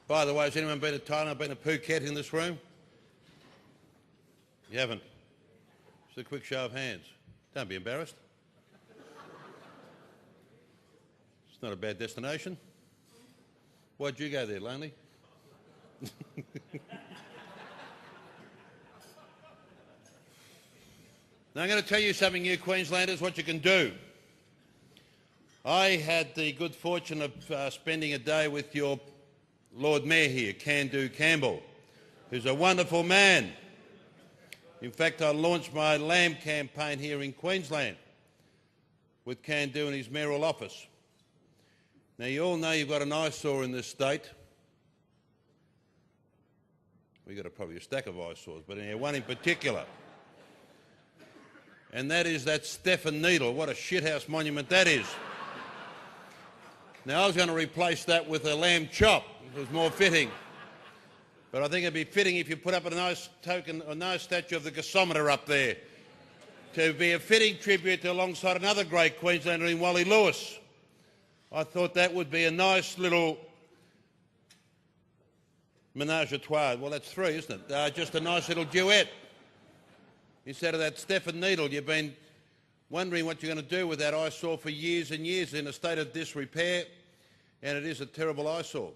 By the way, has anyone been to Thailand, been to Phuket in this room? You haven't? Just a quick show of hands. Don't be embarrassed. It's not a bad destination. Why'd you go there, Lonely? Now I'm going to tell you something, you Queenslanders, what you can do. I had the good fortune of spending a day with your Lord Mayor here, Can-Do Campbell, who's a wonderful man. In fact, I launched my lamb campaign here in Queensland with Can-Do in his mayoral office. Now, you all know you've got an eyesore in this state. We've got probably a stack of eyesores, but anyway, one in particular. And that is that Stefan Needle. What a shithouse monument that is. Now, I was going to replace that with a lamb chop. It was more fitting. But I think it'd be fitting if you put up a nice token, a nice statue of the gasometer up there to be a fitting tribute to alongside another great Queenslander in Wally Lewis. I thought that would be a nice little menage a trois. Well, that's three, isn't it? Just a nice little duet. Instead of that Stefan Needle, you've been wondering what you're going to do with that eyesore for years and years, in a state of disrepair, and it is a terrible eyesore.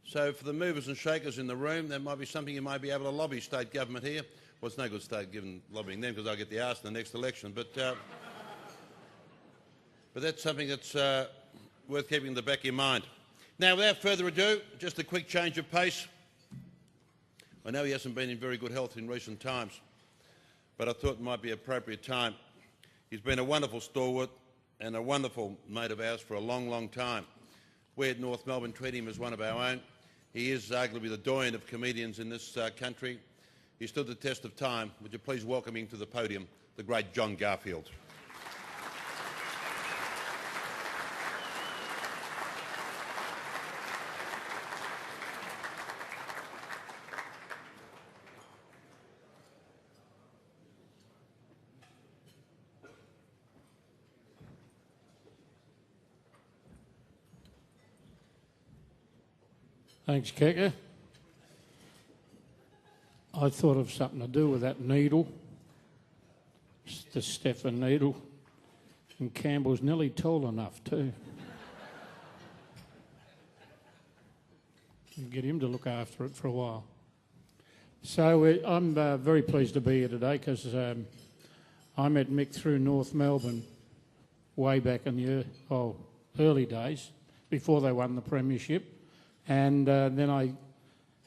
So for the movers and shakers in the room, that might be something you might be able to lobby state government here. Well, it's no good state government lobbying them because I'll get the arse in the next election. But that's something that's worth keeping in the back of your mind. Now, without further ado, just a quick change of pace. I know he hasn't been in very good health in recent times, but I thought it might be appropriate time. He's been a wonderful stalwart and a wonderful mate of ours for a long, long time. We at North Melbourne treat him as one of our own. He is arguably the doyen of comedians in this country. He stood the test of time. Would you please welcome him to the podium, the great John Garfield. Thanks, Keka. I thought of something to do with that needle, the Stefan Needle, and Campbell's nearly tall enough too. Get him to look after it for a while. So I'm very pleased to be here today because I met Mick through North Melbourne way back in the early days, before they won the premiership. And then I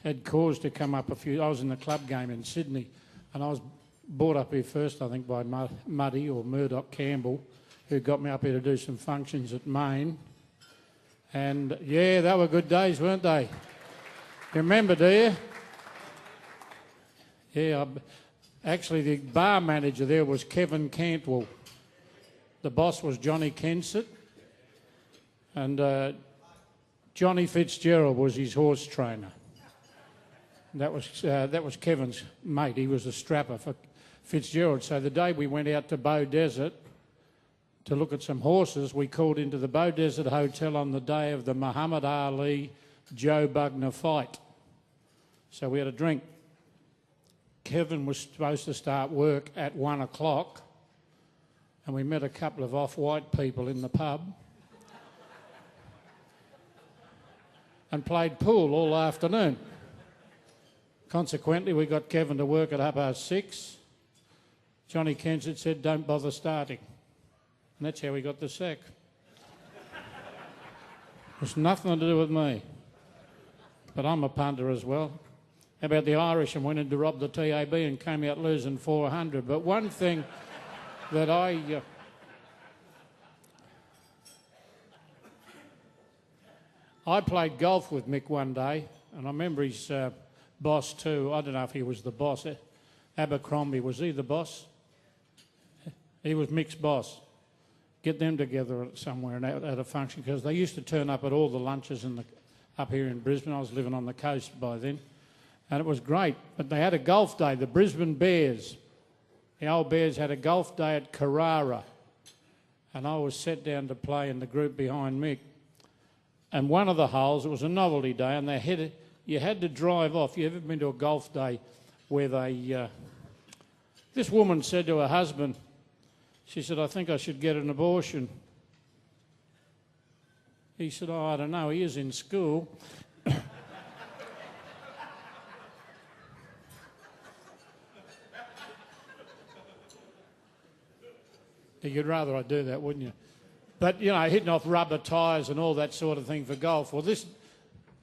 had cause to come up I was in the club game in Sydney, and I was brought up here first, I think, by Muddy or Murdoch Campbell, who got me up here to do some functions at Maine. And yeah, they were good days, weren't they? You remember, do you? Yeah, actually the bar manager there was Kevin Cantwell. The boss was Johnny Kensett, and Johnny Fitzgerald was his horse trainer. That was Kevin's mate. He was a strapper for Fitzgerald. So the day we went out to Bow Desert to look at some horses, we called into the Bow Desert Hotel on the day of the Muhammad Ali Joe Bugner fight. So we had a drink. Kevin was supposed to start work at 1 o'clock, and we met a couple of off-white people in the pub and played pool all afternoon. Consequently, we got Kevin to work at 6:30. Johnny Kensett said, "Don't bother starting." And that's how we got the sack. It's nothing to do with me. But I'm a punter as well. How about the Irish and went in to rob the TAB and came out losing 400. But one thing that I played golf with Mick one day, and I remember his boss too. I don't know if he was the boss. Abercrombie, was he the boss? He was Mick's boss. Get them together somewhere at a function, because they used to turn up at all the lunches up here in Brisbane. I was living on the coast by then, and it was great. But they had a golf day, the Brisbane Bears. The old Bears had a golf day at Carrara, and I was set down to play in the group behind Mick. And one of the holes, it was a novelty day, and you had to drive off. You ever been to a golf day where this woman said to her husband, she said, "I think I should get an abortion." He said, "Oh, I don't know, he is in school." You'd rather I do that, wouldn't you? But, you know, hitting off rubber tyres and all that sort of thing for golf. Well, this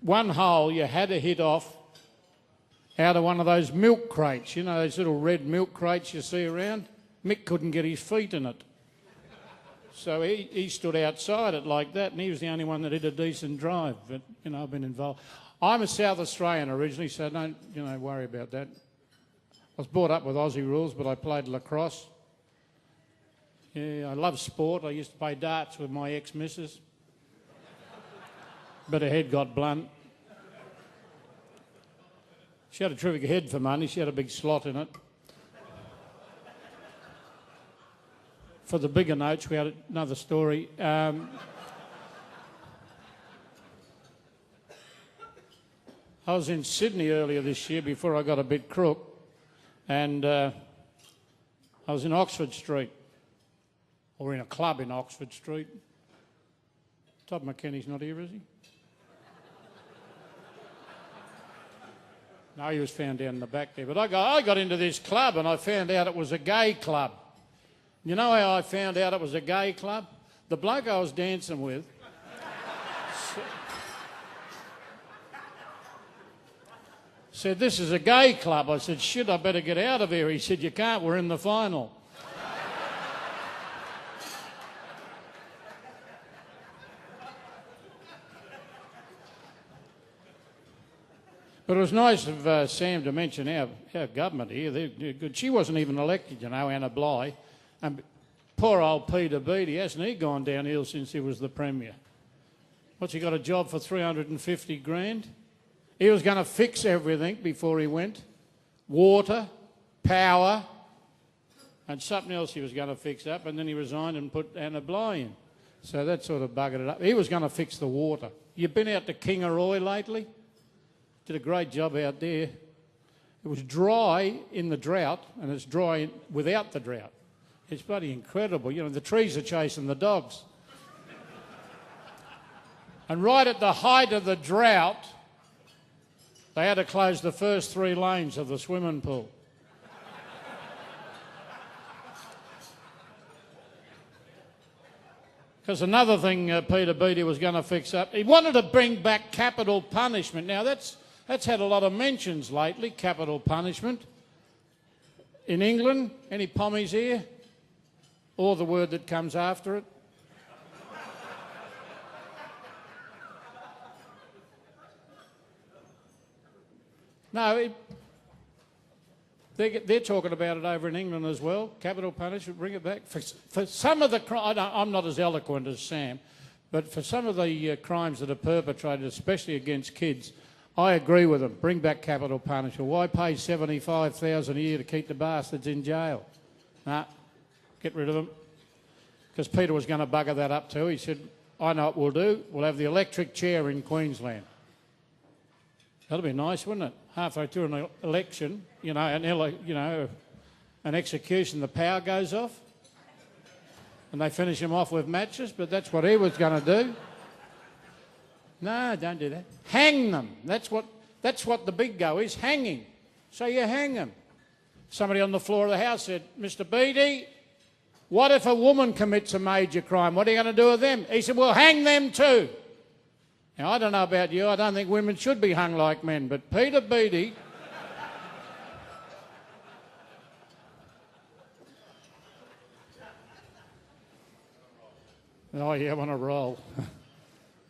one hole you had to hit off out of one of those milk crates, you know, those little red milk crates you see around. Mick couldn't get his feet in it. So he stood outside it like that, and he was the only one that hit a decent drive. But, you know, I've been involved. I'm a South Australian originally, so don't, you know, worry about that. I was brought up with Aussie rules, but I played lacrosse. Yeah, I love sport. I used to play darts with my ex-missus. But her head got blunt. She had a terrific head for money. She had a big slot in it. For the bigger notes, we had another story. I was in Sydney earlier this year before I got a bit crook, and I was in Oxford Street, or in a club in Oxford Street. Todd McKenny's not here, is he? No, he was found down in the back there. But I got into this club and I found out it was a gay club. You know how I found out it was a gay club? The bloke I was dancing with said, "This is a gay club." I said, "Shit, I better get out of here." He said, "You can't, we're in the final." But it was nice of Sam to mention our government here. They're good. She wasn't even elected, you know, Anna Bligh. And poor old Peter Beattie, hasn't he gone downhill since he was the Premier? What's he got, a job for 350 grand? He was going to fix everything before he went. Water, power, and something else he was going to fix up, and then he resigned and put Anna Bligh in. So that sort of buggered it up. He was going to fix the water. You've been out to Kingaroy lately? Did a great job out there. It was dry in the drought, and it's dry without the drought. It's bloody incredible. You know, the trees are chasing the dogs. And right at the height of the drought, they had to close the first 3 lanes of the swimming pool. Because another thing Peter Beattie was going to fix up, he wanted to bring back capital punishment. Now, that's had a lot of mentions lately, capital punishment. In England, any pommies here? Or the word that comes after it? No, they're talking about it over in England as well. Capital punishment, bring it back. For some of the crimes, I'm not as eloquent as Sam, but for some of the crimes that are perpetrated, especially against kids, I agree with them. Bring back capital punishment. Why pay $75,000 a year to keep the bastards in jail? Nah, get rid of them. Because Peter was going to bugger that up too. He said, "I know what we'll do. We'll have the electric chair in Queensland." That'll be nice, wouldn't it? Halfway through an election, you know, an execution, the power goes off, and they finish him off with matches. But that's what he was going to do. No, don't do that. Hang them. That's what the big go is, hanging. So you hang them. Somebody on the floor of the House said, "Mr. Beattie, what if a woman commits a major crime? What are you going to do with them?" He said, "Well, hang them too." Now, I don't know about you. I don't think women should be hung like men, but Peter Beattie... Oh, yeah, I'm on a roll. I'm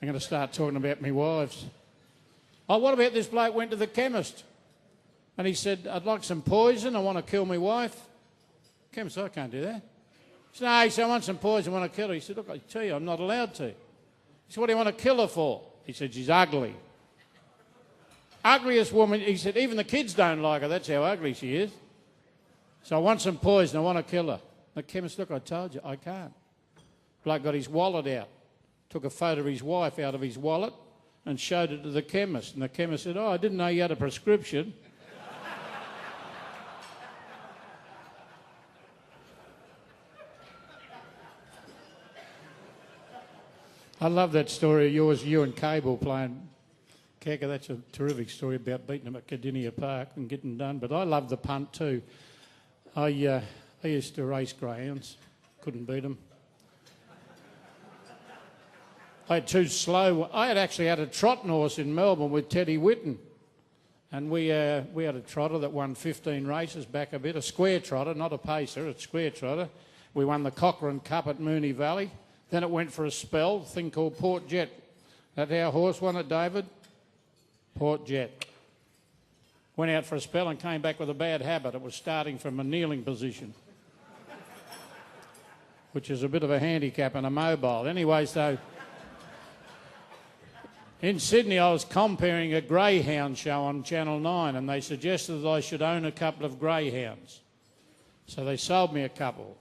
going to start talking about my wives. Oh, what about this bloke went to the chemist and he said, "I'd like some poison, I want to kill my wife." Chemist said, "I can't do that." He said, "No," he said, "I want some poison, I want to kill her." He said, "Look, I tell you, I'm not allowed to." He said, "What do you want to kill her for?" He said, "She's ugly." Ugliest woman, he said, "Even the kids don't like her, that's how ugly she is. So I want some poison, I want to kill her." The chemist, "Look, I told you, I can't." Bloke got his wallet out. took a photo of his wife out of his wallet and showed it to the chemist. And the chemist said, "Oh, I didn't know you had a prescription." I love that story of yours, you and Cable playing Keka. That's a terrific story about beating them at Cardinia Park and getting done. But I love the punt too. I used to race greyhounds, couldn't beat them. I had actually had a trotting horse in Melbourne with Teddy Whitten, and we had a trotter that won 15 races back a bit, a square trotter, not a pacer, a square trotter. We won the Cochrane Cup at Moonee Valley. Then it went for a spell, a thing called Port Jet. That our horse won it, David? Port Jet. Went out for a spell and came back with a bad habit. It was starting from a kneeling position, which is a bit of a handicap in a mobile. Anyway, so in Sydney I was comparing a greyhound show on Channel 9, and they suggested that I should own a couple of greyhounds. So they sold me a couple.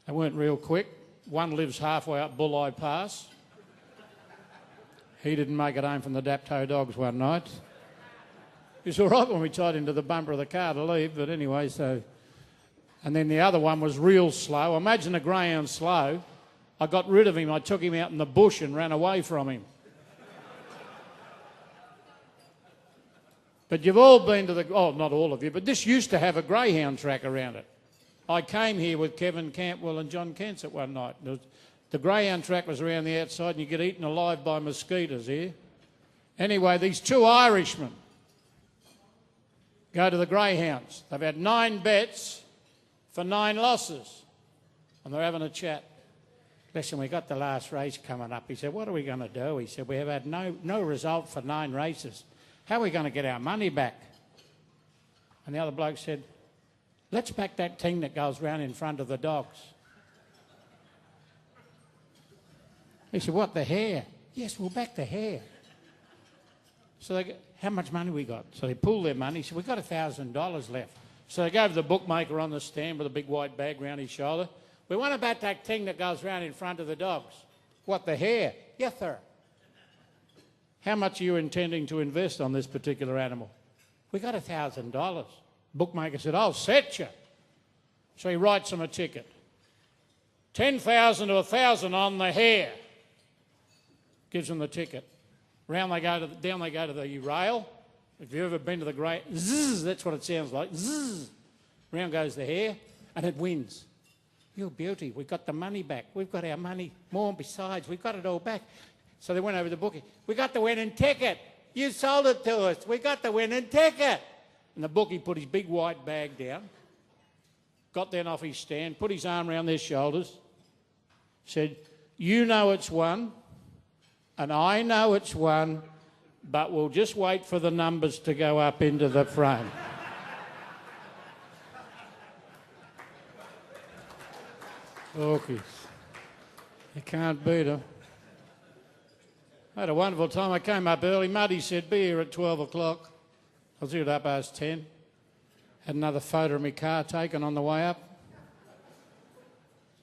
They weren't real quick. One lives halfway up Bulleye Pass. He didn't make it home from the Dapto Dogs one night. It was all right when we tied into the bumper of the car to leave, but anyway, so... And then the other one was real slow. Imagine a greyhound slow. I got rid of him. I took him out in the bush and ran away from him. But you've all been to the... Oh, not all of you, but this used to have a greyhound track around it. I came here with Kevin Campbell and John Kensett one night. The greyhound track was around the outside and you get eaten alive by mosquitoes here. Anyway, these two Irishmen go to the greyhounds. They've had 9 bets for 9 losses. And they're having a chat. "Listen, we got the last race coming up." He said, "What are we going to do?" He said, "We have had no result for 9 races. How are we going to get our money back?" And the other bloke said, "Let's back that thing that goes round in front of the dogs." He said, "What, the hare?" "Yes, we'll back the hare." So they go, "How much money we got?" So they pull their money. He said, "We've got $1,000 left." So they go to the bookmaker on the stand with a big white bag round his shoulder. "We want to back that thing that goes round in front of the dogs." "What, the hare?" "Yes, sir." "How much are you intending to invest on this particular animal?" "We got $1,000. Bookmaker said, "I'll set you." So he writes them a ticket. 10,000 to 1,000 on the hare. Gives them the ticket. Down they go to the rail. If you've ever been to the great zzz, that's what it sounds like. Zzz. Round goes the hare, and it wins. "You beauty, we've got the money back. We've got our money more, and besides, we've got it all back." So they went over to the bookie. "We got the winning ticket. You sold it to us. We got the winning ticket." And the bookie put his big white bag down, got down off his stand, put his arm around their shoulders, said, "You know it's won, and I know it's won, but we'll just wait for the numbers to go up into the front." Orkies. You can't beat them. I had a wonderful time. I came up early. Muddy said, "Be here at 12 o'clock. I was here at 10:30. Had another photo of my car taken on the way up.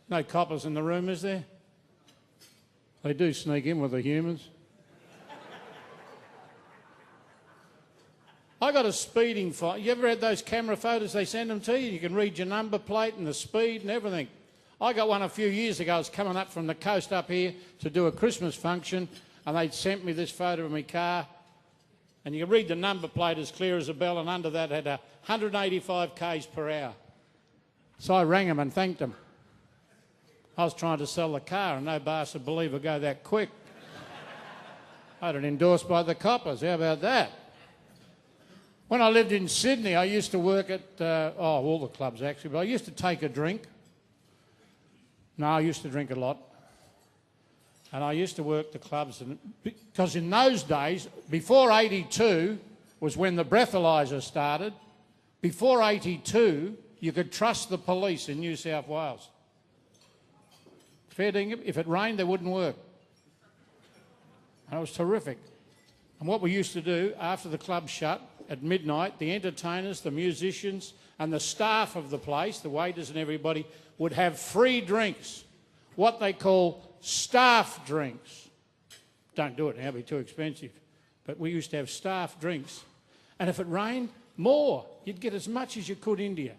No coppers in the room, is there? They do sneak in with the humans. I got a speeding fine. You ever had those camera photos they send them to you? You can read your number plate and the speed and everything. I got one a few years ago. I was coming up from the coast up here to do a Christmas function, and they'd sent me this photo of my car. And you can read the number plate as clear as a bell, and under that had 185 k's per hour. So I rang them and thanked them. I was trying to sell the car, and no bastard would believe it'd go that quick. I had it endorsed by the coppers. How about that? When I lived in Sydney, I used to work at, all the clubs actually, but I used to take a drink. No, I used to drink a lot. And I used to work the clubs, because in those days, before 82 was when the breathalyser started. Before 82, you could trust the police in New South Wales. Fair dinkum, if it rained, they wouldn't work. And it was terrific. And what we used to do after the club shut at midnight, the entertainers, the musicians, and the staff of the place, the waiters and everybody, would have free drinks, what they call staff drinks. Don't do it now, it'd be too expensive. But we used to have staff drinks. And if it rained, more. You'd get as much as you could India.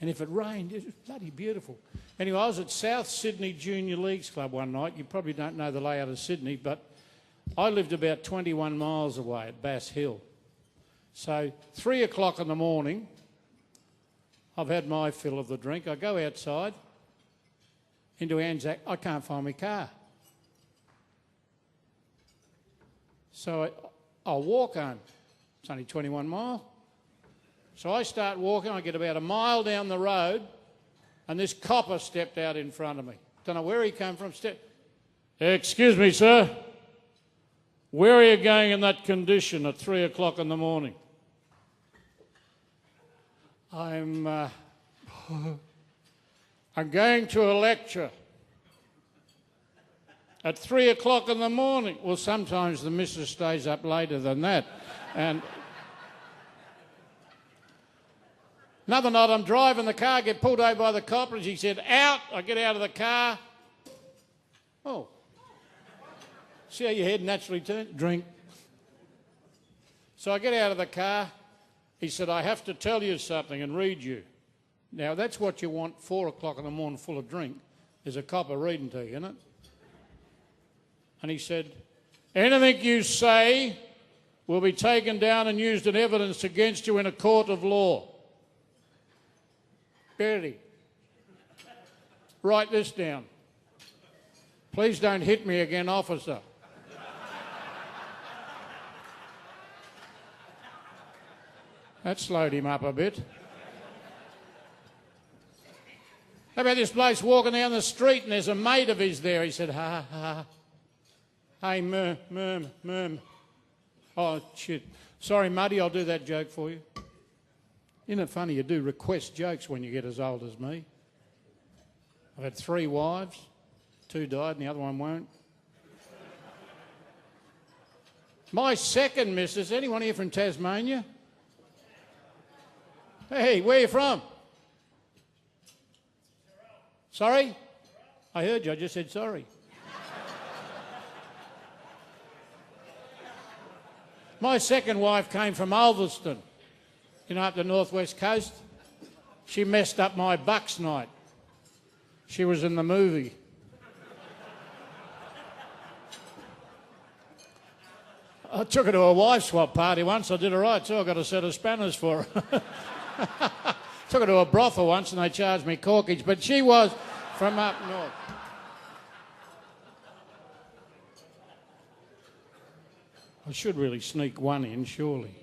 And if it rained, it was bloody beautiful. Anyway, I was at South Sydney Junior Leagues Club one night. You probably don't know the layout of Sydney, but I lived about 21 miles away at Bass Hill. So 3 o'clock in the morning, I've had my fill of the drink. I go outside into Anzac. I can't find my car. So I'll walk home. It's only 21 miles. So I start walking. I get about a mile down the road, and this copper stepped out in front of me. Don't know where he came from. Excuse me, sir. Where are you going in that condition at 3 o'clock in the morning? I'm going to a lecture at 3 o'clock in the morning. Well, sometimes the missus stays up later than that. And another night I'm driving the car, get pulled over by the coppers. He said, out. I get out of the car. Oh. See how your head naturally turns? Drink. So I get out of the car. He said, I have to tell you something and read you. Now, that's what you want 4 o'clock in the morning full of drink, is a copper reading to you, isn't it? And he said, anything you say will be taken down and used in evidence against you in a court of law. Bertie, write this down. Please don't hit me again, officer. That slowed him up a bit. How about this bloke's walking down the street and there's a mate of his there. He said, ha, ha. Hey, merm. Oh, shit. Sorry, Muddy, I'll do that joke for you. Isn't it funny you do request jokes when you get as old as me? I've had 3 wives. 2 died and the other one won't. My second missus, anyone here from Tasmania? Hey, where are you from? Sorry? I heard you, I just said sorry. My second wife came from Ulverston, you know, up the northwest coast. She messed up my Bucks night. She was in the movie. I took her to a wife swap party once. I did all right too. I got a set of spanners for her. Took her to a brothel once and they charged me corkage, but she was from up north. I should really sneak one in, surely.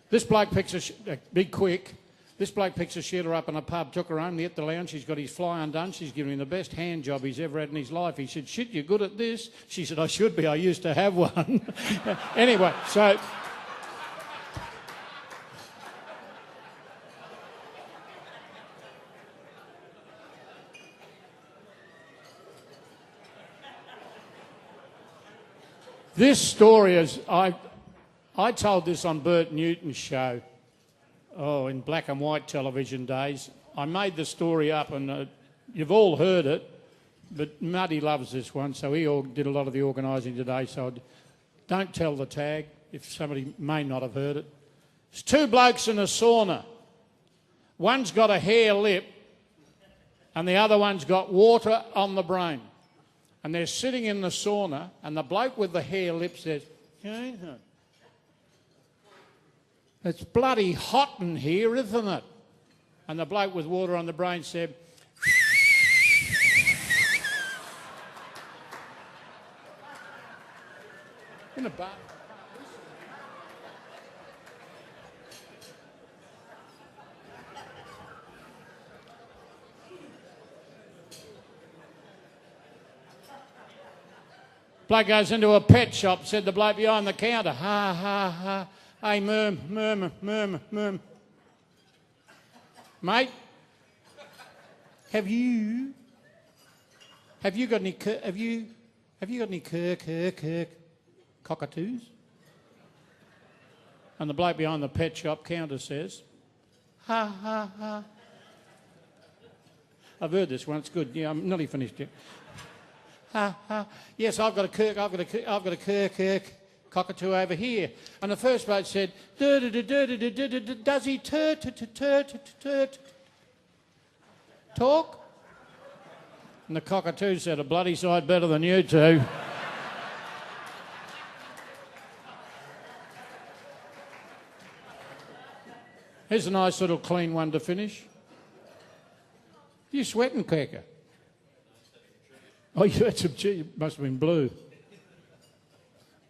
This bloke picks be quick. This bloke picks a shitter up in a pub, took her home, at the lounge, she's got his fly undone, she's given him the best hand job he's ever had in his life. He said, shit, you're good at this? She said, I should be, I used to have one. Anyway, so... This story is, I told this on Bert Newton's show, in black and white television days. I made the story up and you've all heard it, but Muddy loves this one, so he did a lot of the organising today, so don't tell the tag if somebody may not have heard it. There's 2 blokes in a sauna. One's got a hair lip and the other one's got water on the brain. And they're sitting in the sauna, and the bloke with the hair lip says, it's bloody hot in here, isn't it? And the bloke with water on the brain said, in a bar. Bloke goes into a pet shop, said the bloke behind the counter, ha, ha, ha, hey, murm. Mate, have you got any cockatoos? And the bloke behind the pet shop counter says, ha, ha, ha. I've heard this one, it's good. Yeah, I'm nearly finished yet. ha, ha. Yes, I've got a kirk, I've got a kirk, cockatoo over here. And the first bloke said, does he talk? And the cockatoo said, a bloody sight better than you two. Here's a nice little clean one to finish. You sweating, Quaker? Oh, you had some cheese. It must have been blue.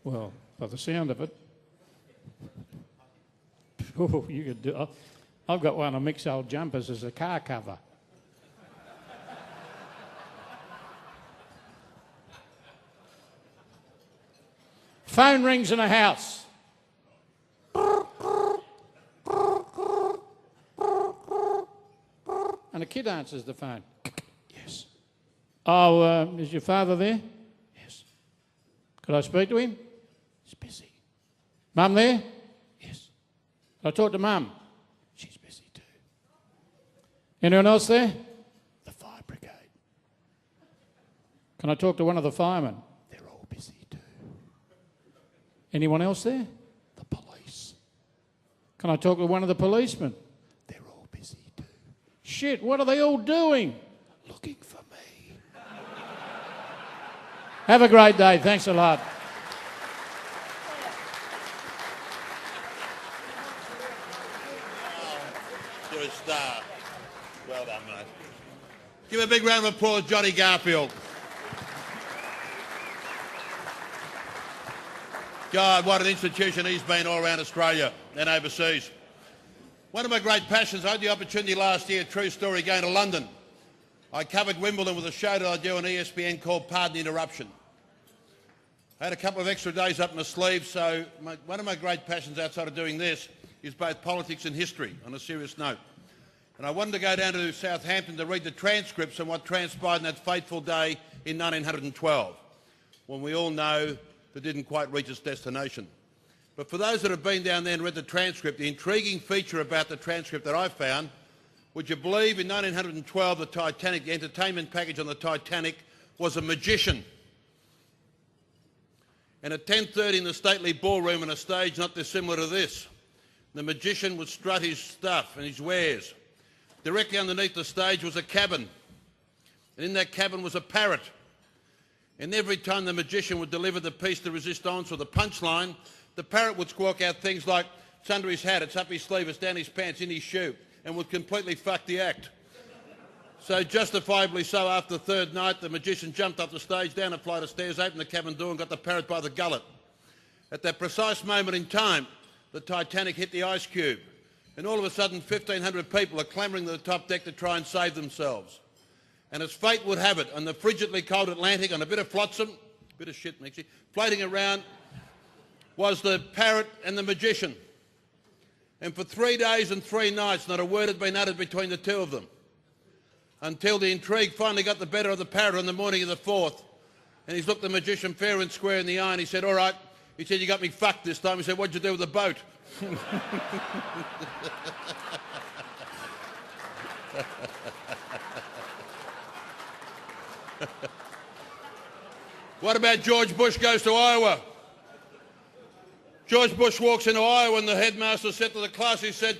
Well, by the sound of it. Oh, you could do. I've got one of Mick's old jumpers as a car cover. Phone rings in a house. And a kid answers the phone. Yes. Oh, is your father there? Yes. Could I speak to him? He's busy. Mum there? Yes. Could I talk to Mum? She's busy too. Anyone else there? The fire brigade. Can I talk to one of the firemen? They're all busy too. Anyone else there? The police. Can I talk to one of the policemen? They're all busy too. Shit, what are they all doing? Looking for me. Have a great day. Thanks a lot. You're a star. Well done, mate. Give a big round of applause, Johnny Garfield. God, what an institution he's been all around Australia and overseas. One of my great passions, I had the opportunity last year, true story, going to London. I covered Wimbledon with a show that I do on ESPN called Pardon the Interruption. I had a couple of extra days up my sleeve, so one of my great passions outside of doing this is both politics and history, on a serious note. And I wanted to go down to Southampton to read the transcripts on what transpired on that fateful day in 1912, when we all know that didn't quite reach its destination. But for those that have been down there and read the transcript, the intriguing feature about the transcript that I found, would you believe in 1912 the Titanic, the entertainment package on the Titanic was a magician. And at 10:30 in the stately ballroom on a stage not dissimilar to this, the magician would strut his stuff and his wares. Directly underneath the stage was a cabin, and in that cabin was a parrot. And every time the magician would deliver the piece de resistance or the punchline, the parrot would squawk out things like, it's under his hat, it's up his sleeve, it's down his pants, in his shoe, and would completely fuck the act. So justifiably so, after the third night, the magician jumped up the stage, down a flight of stairs, opened the cabin door and got the parrot by the gullet. At that precise moment in time, the Titanic hit the ice cube, and all of a sudden 1,500 people are clamouring to the top deck to try and save themselves. And as fate would have it, on the frigidly cold Atlantic, on a bit of flotsam, bit of shit, Mixie, floating around, was the parrot and the magician. And for 3 days and 3 nights, not a word had been uttered between the two of them, until the intrigue finally got the better of the parrot on the morning of the 4th. And he's looked the magician fair and square in the eye and he said, all right. He said, you got me fucked this time. He said, what'd you do with the boat? What about George Bush goes to Iowa? George Bush walks into Iowa and the headmaster said to the class, he said,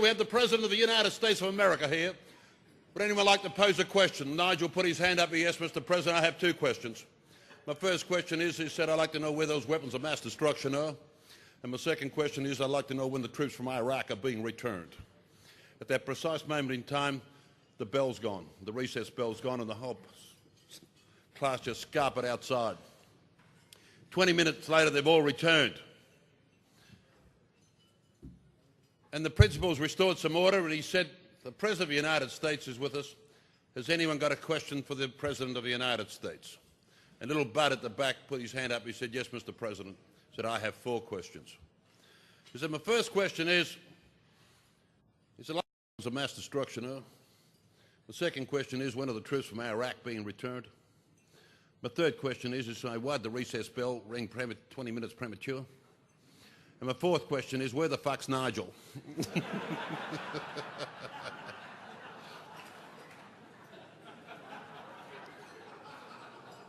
we have the President of the United States of America here. Would anyone like to pose a question? Nigel put his hand up. Yes, Mr. President, I have 2 questions. My first question is, he said, I'd like to know where those weapons of mass destruction are. And my second question is, I'd like to know when the troops from Iraq are being returned. At that precise moment in time, the bell's gone. The recess bell's gone and the whole class just scarpered outside. 20 minutes later, they've all returned. And the principal's restored some order and he said, the President of the United States is with us. Has anyone got a question for the President of the United States? And little Bud at the back put his hand up. He said, yes, Mr. President. He said, I have 4 questions. He said, my first question is it like a mass destruction? Huh? The second question is, when are the troops from Iraq being returned? My third question is why did the recess bell ring 20 minutes premature? And my fourth question is, where the fuck's Nigel?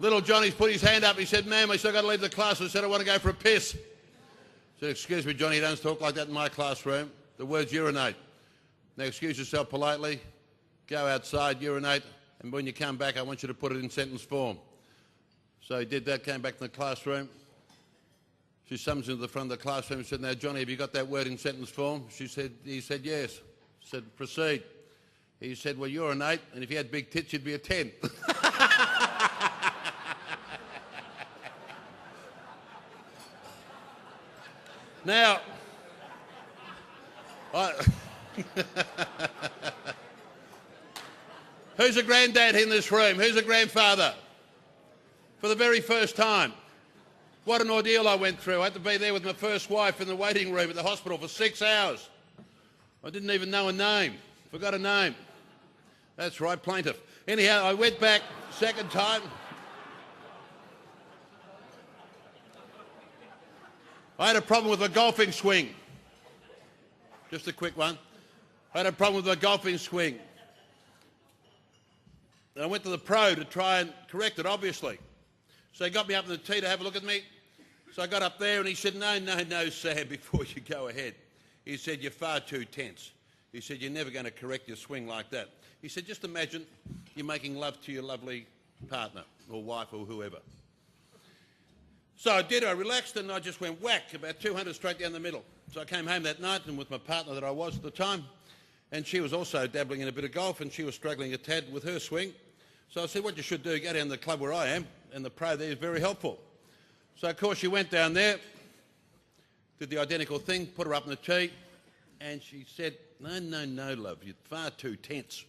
Little Johnny's put his hand up. He said, ma'am, I still got to leave the class. I said, I want to go for a piss. I said, excuse me, Johnny, you don't talk like that in my classroom. The word's urinate. Now excuse yourself politely, go outside, urinate, and when you come back, I want you to put it in sentence form. So he did that, came back to the classroom. She summons him to the front of the classroom and said, now, Johnny, have you got that word in sentence form? He said, yes. I said, proceed. He said, well, you're an 8, and if you had big tits, you'd be a 10. Now, who's a granddad in this room? Who's a grandfather? For the very first time. What an ordeal I went through. I had to be there with my first wife in the waiting room at the hospital for 6 hours. I didn't even know a name. Forgot a name. That's right, plaintiff. Anyhow, I went back second time. I had a problem with a golfing swing. Just a quick one. I had a problem with a golfing swing. And I went to the pro to try and correct it, obviously. So he got me up in the tee to have a look at me. So I got up there and he said, no, Sam, before you go ahead. He said, you're far too tense. He said, you're never going to correct your swing like that. He said, just imagine you're making love to your lovely partner or wife or whoever. So I did, I relaxed and I just went whack, about 200 straight down the middle. So I came home that night and with my partner that I was at the time, and she was also dabbling in a bit of golf and she was struggling a tad with her swing. So I said, what you should do, go down to the club where I am, and the pro there is very helpful. So of course she went down there, did the identical thing, put her up in the tee, and she said, no, love, you're far too tense.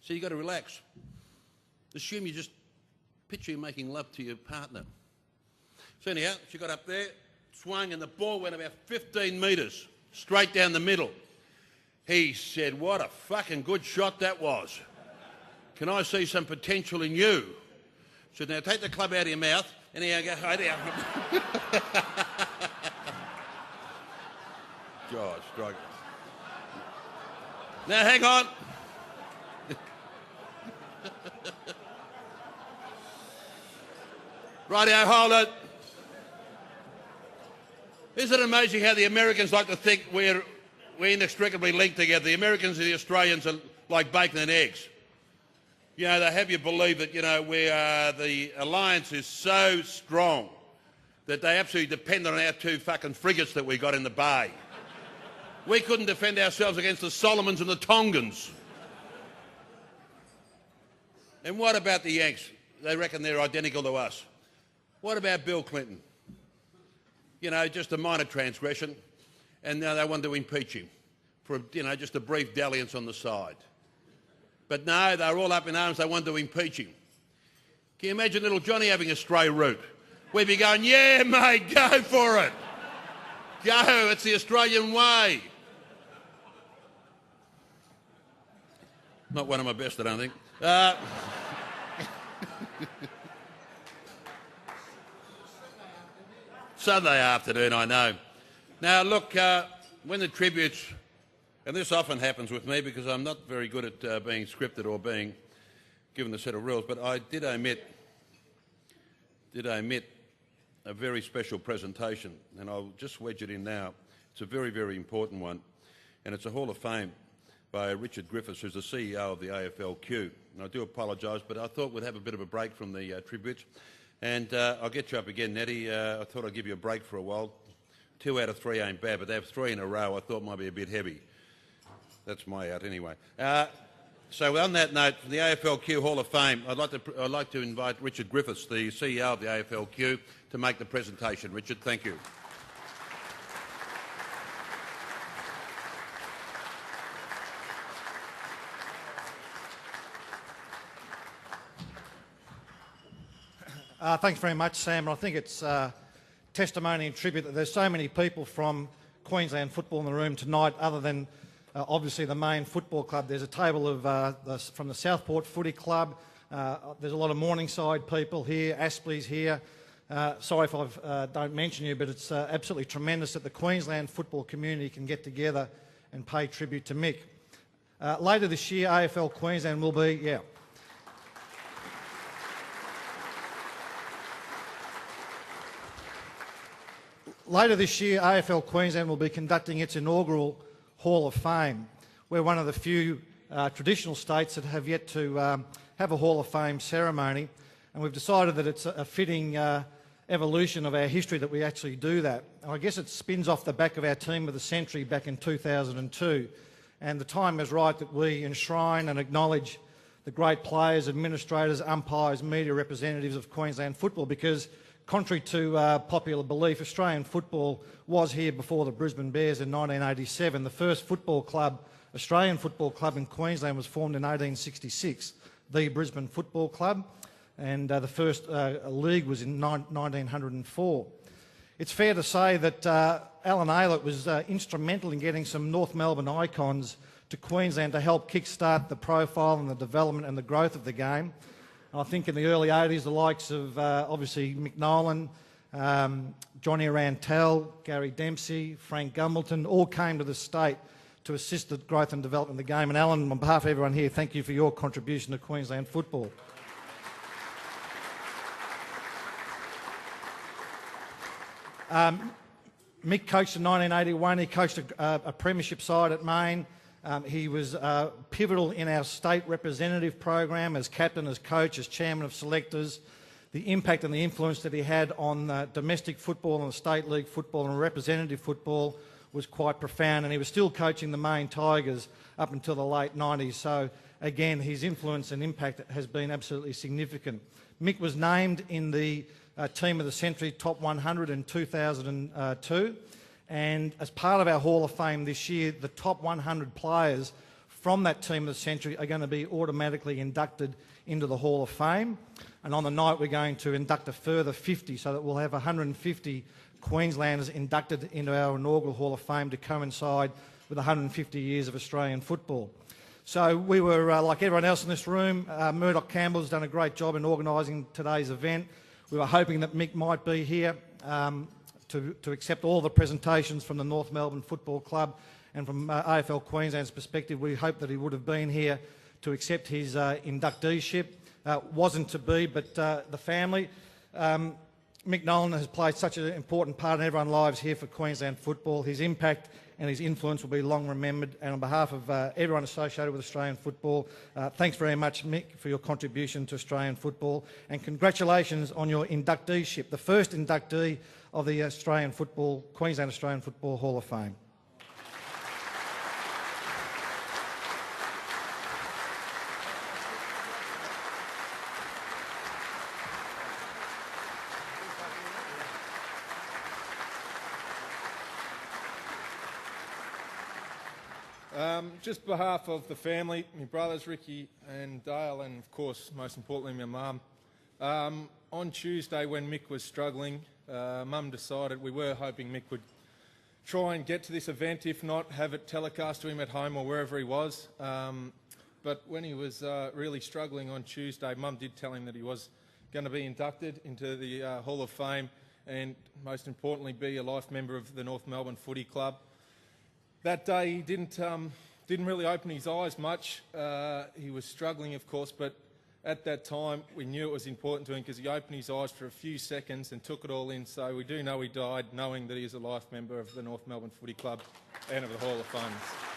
So you've got to relax. Assume you just picture you making love to your partner. So anyhow, she got up there, swung, and the ball went about 15 metres straight down the middle. He said, what a fucking good shot that was. Can I see some potential in you? I said, now take the club out of your mouth. Anyhow, go, God, strike. Now hang on. Rightio, hold it. Isn't it amazing how the Americans like to think we're inextricably linked together? The Americans and the Australians are like bacon and eggs. You know, they have you believe that, you know, the alliance is so strong that they absolutely depend on our 2 fucking frigates that we got in the bay. We couldn't defend ourselves against the Solomons and the Tongans. And what about the Yanks? They reckon they're identical to us. What about Bill Clinton? You know, just a minor transgression, and now they want to impeach him for, you know, just a brief dalliance on the side. But no, they're all up in arms, they want to impeach him. Can you imagine little Johnny having a stray root? We'd be going, yeah, mate, go for it. Go, it's the Australian way. Not one of my best, I don't think. Sunday afternoon, I know. Now, look, when the tributes, and this often happens with me because I'm not very good at being scripted or being given a set of rules, but I did omit a very special presentation, and I'll just wedge it in now. It's a very, very important one, and it's a Hall of Fame by Richard Griffiths, who's the CEO of the AFLQ. And I do apologise, but I thought we'd have a bit of a break from the tributes. And I'll get you up again, Nettie. I thought I'd give you a break for a while. 2 out of 3 ain't bad, but to have 3 in a row I thought might be a bit heavy. That's my out anyway. So on that note, from the AFLQ Hall of Fame, I'd like to invite Richard Griffiths, the CEO of the AFLQ, to make the presentation. Richard, thank you. Thanks very much, Sam. I think it's testimony and tribute that there's so many people from Queensland football in the room tonight, other than obviously the main football club. There's a table of from the Southport Footy Club. There's a lot of Morningside people here. Aspley's here. Sorry if I don't mention you, but it's absolutely tremendous that the Queensland football community can get together and pay tribute to Mick. Later this year, AFL Queensland will be, Later this year, AFL Queensland will be conducting its inaugural Hall of Fame. We're one of the few traditional states that have yet to have a Hall of Fame ceremony, and we've decided that it's a fitting evolution of our history that we actually do that. And I guess it spins off the back of our Team of the Century back in 2002, and the time is right that we enshrine and acknowledge the great players, administrators, umpires, media representatives of Queensland football, because contrary to popular belief, Australian football was here before the Brisbane Bears in 1987. The first Australian football club in Queensland was formed in 1866, the Brisbane Football Club, and the first league was in 1904. It's fair to say that Alan Aylett was instrumental in getting some North Melbourne icons to Queensland to help kickstart the profile and the development and the growth of the game. I think in the early 80s, the likes of obviously Mick Nolan, Johnny Rantell, Gary Dempsey, Frank Gumbleton, all came to the state to assist the growth and development of the game. And Alan, on behalf of everyone here, thank you for your contribution to Queensland football. Mick coached in 1981. He coached a premiership side at Maine. He was pivotal in our state representative program as captain, as coach, as chairman of selectors. The impact and the influence that he had on domestic football and the state league football and representative football was quite profound, and he was still coaching the Maine Tigers up until the late 90s. So again, his influence and impact has been absolutely significant. Mick was named in the Team of the Century Top 100 in 2002. And as part of our Hall of Fame this year, the top 100 players from that Team of the Century are going to be automatically inducted into the Hall of Fame. And on the night, we're going to induct a further 50, so that we'll have 150 Queenslanders inducted into our inaugural Hall of Fame to coincide with 150 years of Australian football. So we were, like everyone else in this room, Murdoch Campbell's done a great job in organising today's event. We were hoping that Mick might be here to accept all the presentations from the North Melbourne Football Club, and from AFL Queensland's perspective, we hope that he would have been here to accept his inducteeship. Wasn't to be, but the family. Mick Nolan has played such an important part in everyone's lives here for Queensland football. His impact and his influence will be long remembered, and on behalf of everyone associated with Australian football, thanks very much, Mick, for your contribution to Australian football, and congratulations on your inducteeship, the first inductee of the Queensland Australian Football Hall of Fame. Just on behalf of the family, my brothers Ricky and Dale, and of course, most importantly, my mum. On Tuesday, when Mick was struggling, Mum decided, we were hoping Mick would try and get to this event, if not have it telecast to him at home or wherever he was. But when he was really struggling on Tuesday, Mum did tell him that he was going to be inducted into the Hall of Fame, and most importantly, be a life member of the North Melbourne Footy Club. That day, he didn't really open his eyes much. He was struggling, of course, but at that time, we knew it was important to him because he opened his eyes for a few seconds and took it all in. So we do know he died knowing that he is a life member of the North Melbourne Footy Club and of the Hall of Fame.